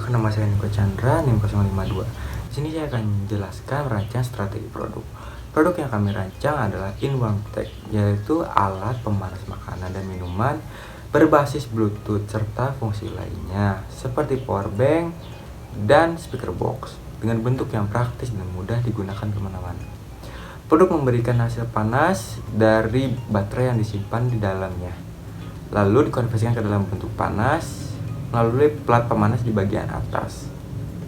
Perkenalkan, nama saya Niko Chandra, NIM 052. Di sini saya akan menjelaskan merancang strategi produk. Produk yang kami rancang adalah InWarmTech, yaitu alat pemanas makanan dan minuman berbasis Bluetooth serta fungsi lainnya seperti power bank dan speaker box dengan bentuk yang praktis dan mudah digunakan kemana-mana. Produk memberikan hasil panas dari baterai yang disimpan di dalamnya, lalu dikonversikan ke dalam bentuk panas melalui plat pemanas di bagian atas.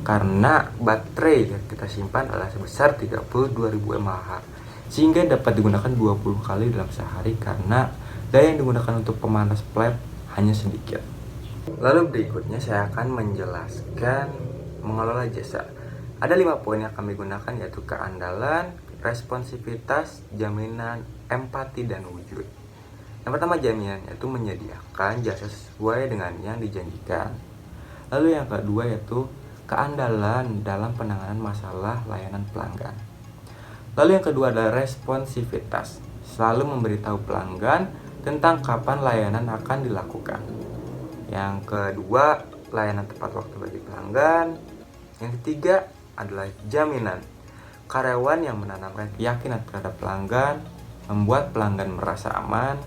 Karena baterai yang kita simpan adalah sebesar 32.000 mAh, sehingga dapat digunakan 20 kali dalam sehari karena daya yang digunakan untuk pemanas plat hanya sedikit. Lalu berikutnya saya akan menjelaskan mengelola jasa. Ada 5 poin yang kami gunakan, yaitu keandalan, responsivitas, jaminan, empati, dan wujud. Yang pertama, jaminan, yaitu menyediakan jasa sesuai dengan yang dijanjikan. Lalu yang kedua yaitu keandalan dalam penanganan masalah layanan pelanggan. Lalu yang kedua adalah responsivitas, selalu memberitahu pelanggan tentang kapan layanan akan dilakukan. Yang kedua, layanan tepat waktu bagi pelanggan. Yang ketiga adalah jaminan, karyawan yang menanamkan keyakinan terhadap pelanggan, membuat pelanggan merasa aman,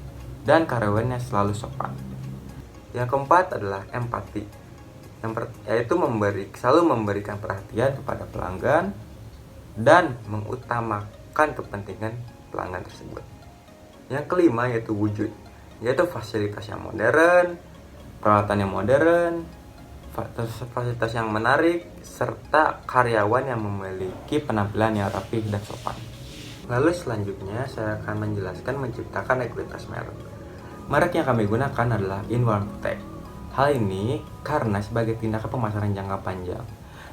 dan karyawannya selalu sopan. Yang keempat adalah empati, yaitu selalu memberikan perhatian kepada pelanggan dan mengutamakan kepentingan pelanggan tersebut. Yang kelima yaitu wujud, yaitu fasilitas yang modern, peralatan yang modern, fasilitas yang menarik, serta karyawan yang memiliki penampilan yang rapi dan sopan. Lalu selanjutnya saya akan menjelaskan menciptakan ekuitas merek. Merek yang kami gunakan adalah InWarmTech. Hal ini karena sebagai tindakan pemasaran jangka panjang.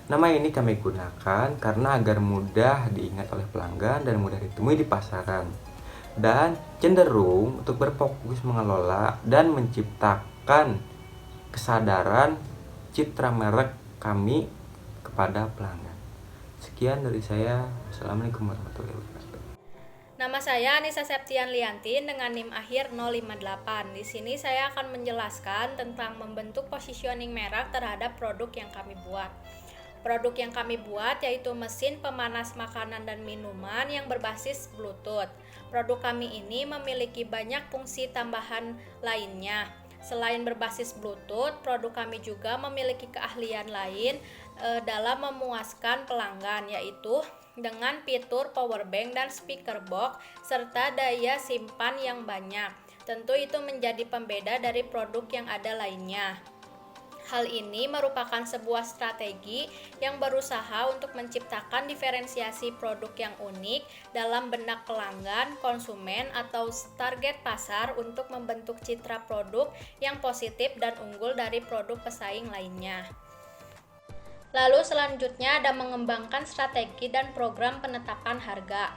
Nama ini kami gunakan karena agar mudah diingat oleh pelanggan dan mudah ditemui di pasaran. Dan cenderung untuk berfokus mengelola dan menciptakan kesadaran citra merek kami kepada pelanggan. Sekian dari saya. Assalamualaikum warahmatullahi wabarakatuh. Nama saya Anissa Septian Liantin dengan NIM akhir 058. Di sini saya akan menjelaskan tentang membentuk positioning merek terhadap produk yang kami buat. Produk yang kami buat yaitu mesin pemanas makanan dan minuman yang berbasis Bluetooth. Produk kami ini memiliki banyak fungsi tambahan lainnya. Selain berbasis Bluetooth, produk kami juga memiliki keahlian lain dalam memuaskan pelanggan, yaitu dengan fitur power bank dan speaker box serta daya simpan yang banyak. Tentu itu menjadi pembeda dari produk yang ada lainnya. Hal ini merupakan sebuah strategi yang berusaha untuk menciptakan diferensiasi produk yang unik dalam benak pelanggan, konsumen, atau target pasar untuk membentuk citra produk yang positif dan unggul dari produk pesaing lainnya. Lalu selanjutnya ada mengembangkan strategi dan program penetapan harga.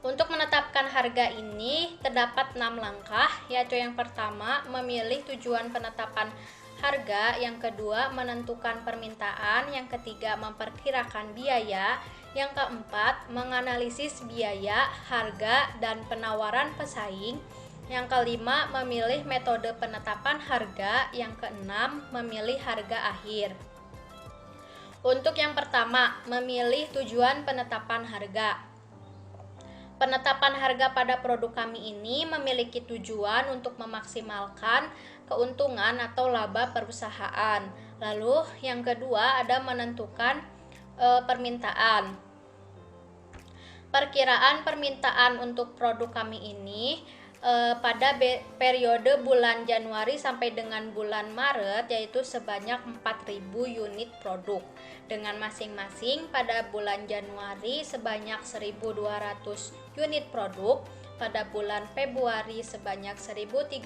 Untuk menetapkan harga ini terdapat 6 langkah, yaitu yang pertama memilih tujuan penetapan harga, yang kedua menentukan permintaan, yang ketiga memperkirakan biaya, yang keempat menganalisis biaya, harga, dan penawaran pesaing, yang kelima memilih metode penetapan harga, yang keenam memilih harga akhir. Untuk yang pertama, memilih tujuan penetapan harga. Penetapan harga pada produk kami ini memiliki tujuan untuk memaksimalkan keuntungan atau laba perusahaan. Lalu yang kedua ada menentukan permintaan. Perkiraan permintaan untuk produk kami ini pada periode bulan Januari sampai dengan bulan Maret yaitu sebanyak 4.000 unit produk, dengan masing-masing pada bulan Januari sebanyak 1.200 unit produk, pada bulan Februari sebanyak 1.300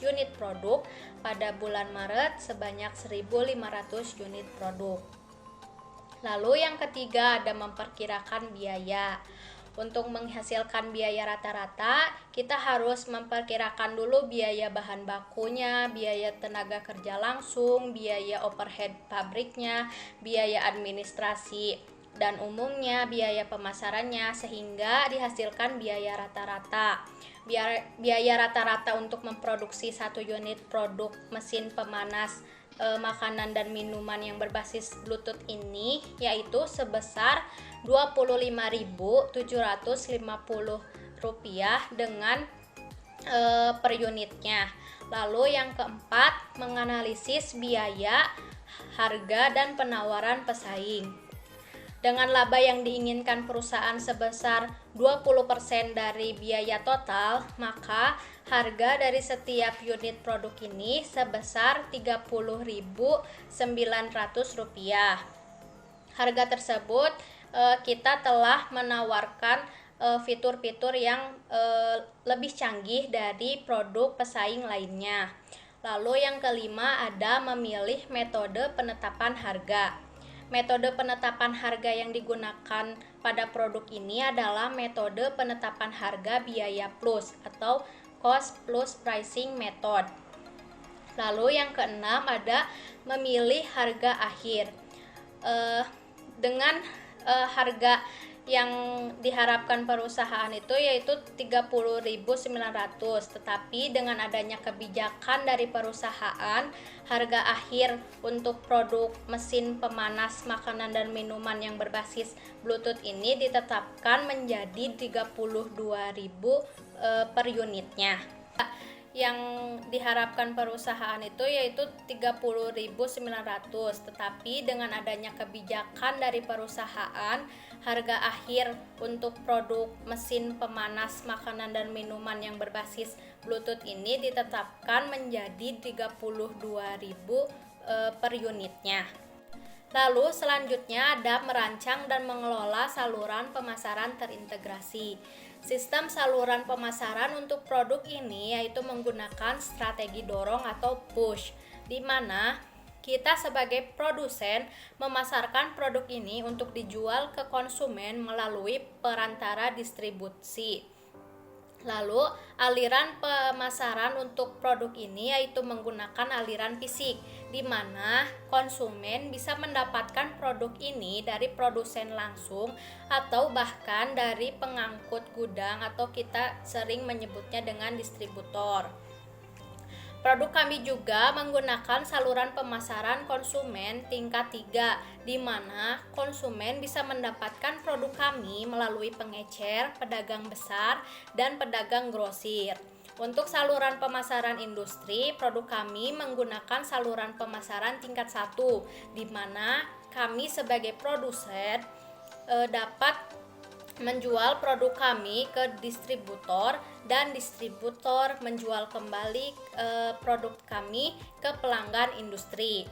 unit produk, pada bulan Maret sebanyak 1.500 unit produk. Lalu yang ketiga ada memperkirakan biaya. Untuk menghasilkan biaya rata-rata, kita harus memperkirakan dulu biaya bahan bakunya, biaya tenaga kerja langsung, biaya overhead pabriknya, biaya administrasi, dan umumnya biaya pemasarannya, sehingga dihasilkan biaya rata-rata. Biaya rata-rata untuk memproduksi 1 unit produk mesin pemanas makanan dan minuman yang berbasis Bluetooth ini yaitu sebesar Rp25.750 dengan per unitnya. Lalu yang keempat, menganalisis biaya, harga, dan penawaran pesaing. Dengan laba yang diinginkan perusahaan sebesar 20% dari biaya total, maka harga dari setiap unit produk ini sebesar Rp30.900. Harga tersebut kita telah menawarkan fitur-fitur yang lebih canggih dari produk pesaing lainnya. Lalu yang kelima ada memilih metode penetapan harga. Metode penetapan harga yang digunakan pada produk ini adalah metode penetapan harga biaya plus atau cost plus pricing method. Lalu yang keenam ada memilih harga akhir. Dengan harga yang diharapkan perusahaan itu yaitu Rp30.900, tetapi dengan adanya kebijakan dari perusahaan, harga akhir untuk produk mesin pemanas makanan dan minuman yang berbasis Bluetooth ini ditetapkan menjadi Rp32.000 per unitnya. Yang diharapkan perusahaan itu yaitu Rp30.900, tetapi dengan adanya kebijakan dari perusahaan, harga akhir untuk produk mesin pemanas makanan dan minuman yang berbasis Bluetooth ini ditetapkan menjadi Rp32.000 per unitnya. Lalu selanjutnya ada merancang dan mengelola saluran pemasaran terintegrasi. Sistem saluran pemasaran untuk produk ini yaitu menggunakan strategi dorong atau push, di mana kita sebagai produsen memasarkan produk ini untuk dijual ke konsumen melalui perantara distribusi. Lalu aliran pemasaran untuk produk ini yaitu menggunakan aliran fisik, di mana konsumen bisa mendapatkan produk ini dari produsen langsung atau bahkan dari pengangkut gudang atau kita sering menyebutnya dengan distributor. Produk kami juga menggunakan saluran pemasaran konsumen tingkat 3, di mana konsumen bisa mendapatkan produk kami melalui pengecer, pedagang besar, dan pedagang grosir. Untuk saluran pemasaran industri, produk kami menggunakan saluran pemasaran tingkat 1, di mana kami sebagai produsen dapat menjual produk kami ke distributor dan distributor menjual kembali produk kami ke pelanggan industri.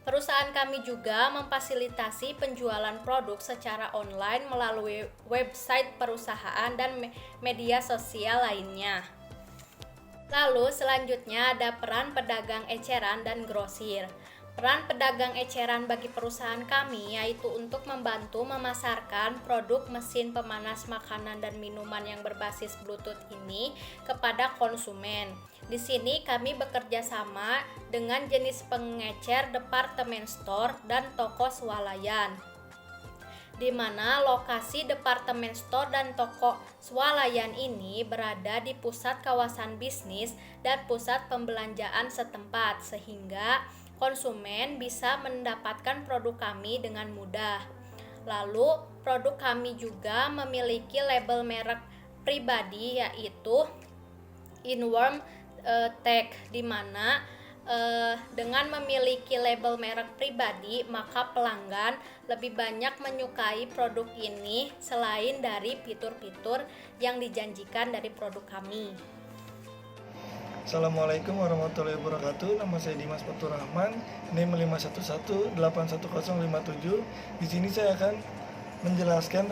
Perusahaan kami juga memfasilitasi penjualan produk secara online melalui website perusahaan dan media sosial lainnya. Lalu selanjutnya ada peran pedagang eceran dan grosir. Peran pedagang eceran bagi perusahaan kami yaitu untuk membantu memasarkan produk mesin pemanas makanan dan minuman yang berbasis Bluetooth ini kepada konsumen. Di sini kami bekerja sama dengan jenis pengecer departemen store dan toko swalayan, di mana lokasi departemen store dan toko swalayan ini berada di pusat kawasan bisnis dan pusat pembelanjaan setempat, sehingga konsumen bisa mendapatkan produk kami dengan mudah. Lalu, produk kami juga memiliki label merek pribadi yaitu Inworm Tech, di mana dengan memiliki label merek pribadi, maka pelanggan lebih banyak menyukai produk ini selain dari fitur-fitur yang dijanjikan dari produk kami. Assalamualaikum warahmatullahi wabarakatuh. Nama saya Dimas Fatur Rahman, NIM 511811057. Di sini saya akan menjelaskan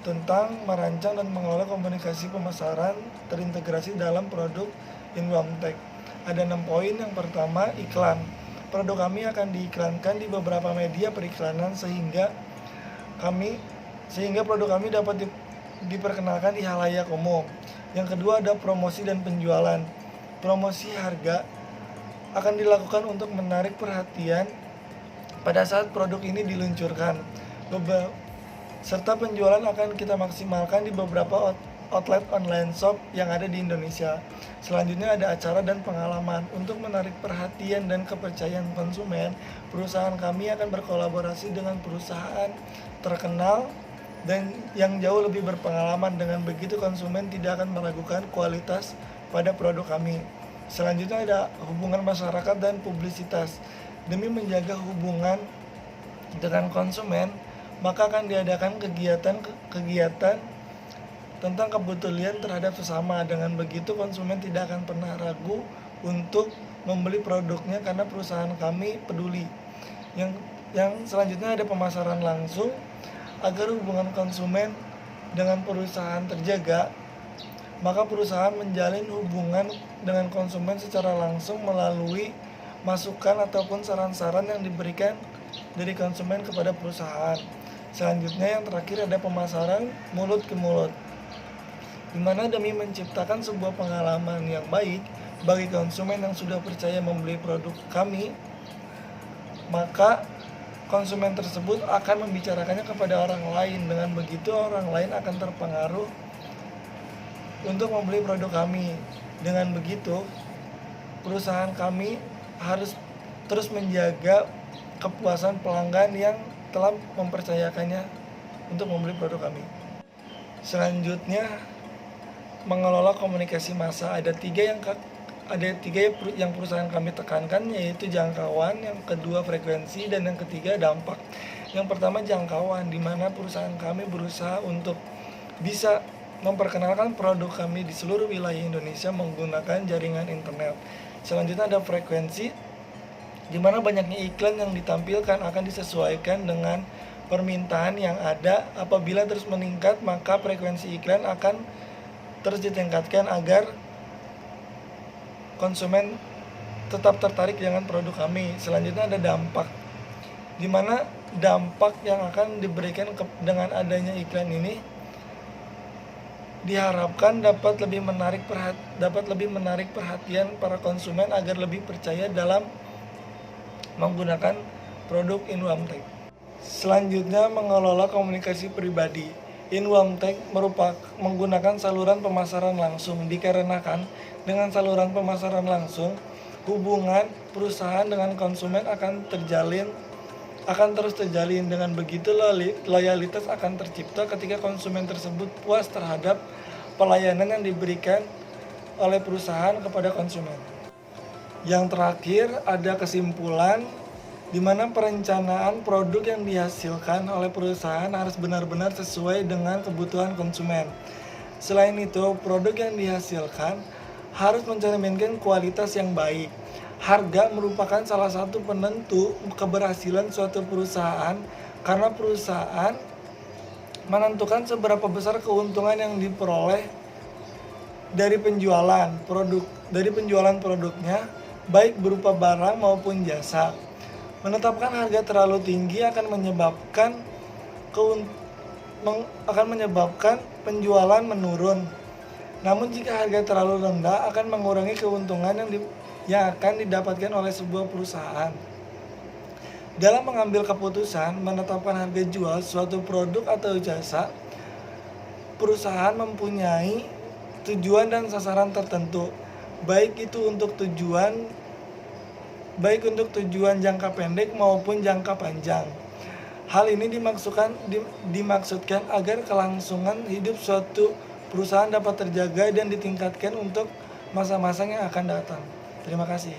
tentang merancang dan mengelola komunikasi pemasaran terintegrasi dalam produk Inworm Tech. Ada 6 poin. Yang pertama, iklan. Produk kami akan diiklankan di beberapa media periklanan sehingga produk kami dapat diperkenalkan di halayak umum. Yang kedua ada promosi dan penjualan. Promosi harga akan dilakukan untuk menarik perhatian pada saat produk ini diluncurkan. Serta penjualan akan kita maksimalkan di beberapa outlet online shop yang ada di Indonesia. Selanjutnya ada acara dan pengalaman. Untuk menarik perhatian dan kepercayaan konsumen, perusahaan kami akan berkolaborasi dengan perusahaan terkenal dan yang jauh lebih berpengalaman. Dengan begitu konsumen tidak akan meragukan kualitas pada produk kami. Selanjutnya ada hubungan masyarakat dan publisitas. Demi menjaga hubungan dengan konsumen, maka akan diadakan kegiatan tentang kepedulian terhadap sesama. Dengan begitu konsumen tidak akan pernah ragu untuk membeli produknya karena perusahaan kami peduli. Yang selanjutnya ada pemasaran langsung. Agar hubungan konsumen dengan perusahaan terjaga, maka perusahaan menjalin hubungan dengan konsumen secara langsung melalui masukan ataupun saran-saran yang diberikan dari konsumen kepada perusahaan. Selanjutnya yang terakhir ada pemasaran mulut ke mulut, di mana demi menciptakan sebuah pengalaman yang baik bagi konsumen yang sudah percaya membeli produk kami, maka konsumen tersebut akan membicarakannya kepada orang lain. Dengan begitu orang lain akan terpengaruh untuk membeli produk kami. Dengan begitu perusahaan kami harus terus menjaga kepuasan pelanggan yang telah mempercayakannya untuk membeli produk kami. Selanjutnya, mengelola komunikasi massa. Ada tiga yang perusahaan kami tekankan, yaitu jangkauan, yang kedua frekuensi, dan yang ketiga dampak. Yang pertama jangkauan, di mana perusahaan kami berusaha untuk bisa memperkenalkan produk kami di seluruh wilayah Indonesia menggunakan jaringan internet. Selanjutnya ada frekuensi, di mana banyaknya iklan yang ditampilkan akan disesuaikan dengan permintaan yang ada. Apabila terus meningkat, maka frekuensi iklan akan terus ditingkatkan agar konsumen tetap tertarik dengan produk kami. Selanjutnya ada dampak, di mana dampak yang akan diberikan dengan adanya iklan ini diharapkan dapat lebih menarik perhatian para konsumen agar lebih percaya dalam menggunakan produk Inwamtek. Selanjutnya mengelola komunikasi pribadi. Inwamtek menggunakan saluran pemasaran langsung, dikarenakan dengan saluran pemasaran langsung, hubungan perusahaan dengan konsumen akan terus terjalin. Dengan begitu loyalitas akan tercipta ketika konsumen tersebut puas terhadap pelayanan yang diberikan oleh perusahaan kepada konsumen. Yang terakhir ada kesimpulan, di mana perencanaan produk yang dihasilkan oleh perusahaan harus benar-benar sesuai dengan kebutuhan konsumen. Selain itu, produk yang dihasilkan harus mencerminkan kualitas yang baik. Harga merupakan salah satu penentu keberhasilan suatu perusahaan, karena perusahaan menentukan seberapa besar keuntungan yang diperoleh dari penjualan produknya, baik berupa barang maupun jasa. Menetapkan harga terlalu tinggi akan menyebabkan penjualan menurun. Namun jika harga terlalu rendah akan mengurangi keuntungan yang akan didapatkan oleh sebuah perusahaan. Dalam mengambil keputusan menetapkan harga jual suatu produk atau jasa, perusahaan mempunyai tujuan dan sasaran tertentu, baik untuk tujuan jangka pendek maupun jangka panjang. Hal ini dimaksudkan agar kelangsungan hidup suatu perusahaan dapat terjaga dan ditingkatkan untuk masa-masa yang akan datang. Terima kasih.